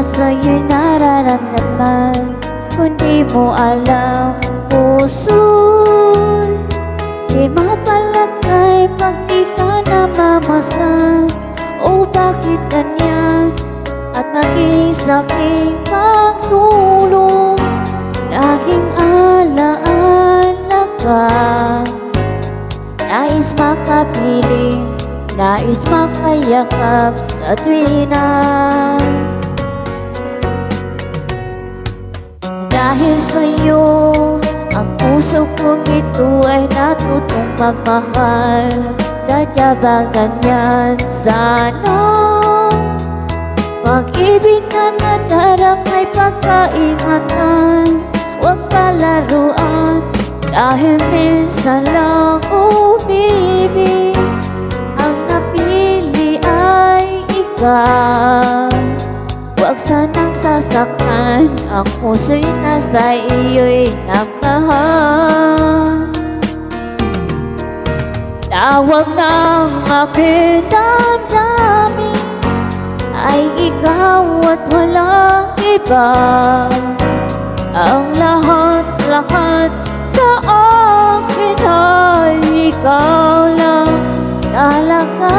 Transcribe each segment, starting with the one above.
sa'yo'y nararamdaman. Kung di mo alam, puso'y di mapalagay pag di ka namamasdan. O bakit ganyan? At maging sa'king pagtulong, laging alaala ka. Nais makapiling, nais makayakap sa tuwina. Dahil sa'yo, ang puso kong ito ay natutong magmahal. Sadyabagan yan sana. Pag-ibig na nadaramay pagkaingatan, huwag kalaruan. Dahil minsan lang umibig, ang napili ay ikaw. Huwag sanang sasaktan, ang puso'y nasa iyo'y nagmahal. Tawag ng aking damdamin ay ikaw at walang iba. Ang lahat-lahat sa akin ay ikaw lang talaga.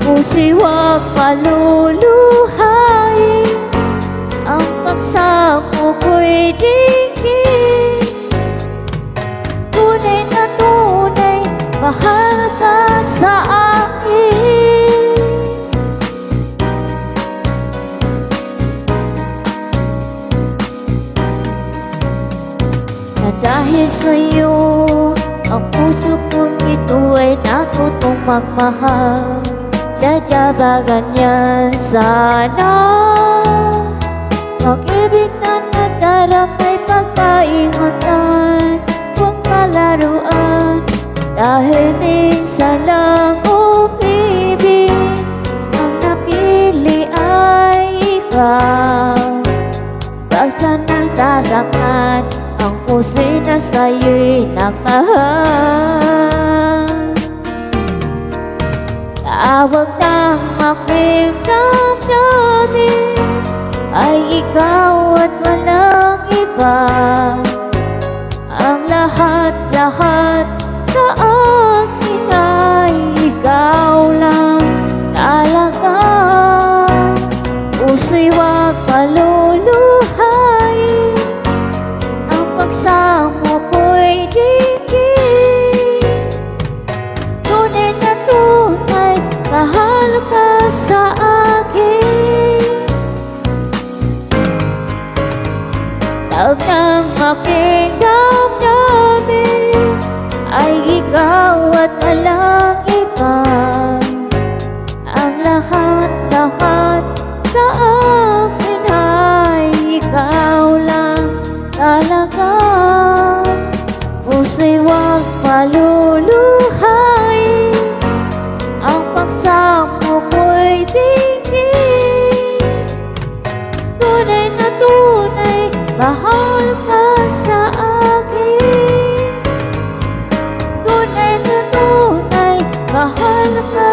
Puso'y huwag paluluhain, ang pagsamo ko'y digin. Tunay na tunay, mahal ka sa akin. Na dahil sa'yo, ang puso kong ito ay natutong magmahal. Sadyabagan yan sana. Pag-ibig na nadaramay pagkaingatan, huwag kalaruan. Dahil minsan lang umibig, ang napili ay ikaw. Wag sanang sasaktan, ang puso'y na sa'yo'y nagmahal. Tawag ng aking damdamin ay ikaw at walang iba. Ang lahat-lahat sa akin ay ikaw lang talaga. Puso'y huwag paluluhain, ang pagsamo ko'y digin. Tunay na tunay, mahal ka sa akin. Tawag ng aking damdamin ay ikaw at walang iba. Ang lahat-lahat sa akin ay ikaw lang talaga. Puso'y huwag paluluhain, ang pagsamo ko'y digin. Tunay na tunay, mahal ka sa akin. Tunay na tunay, mahal ka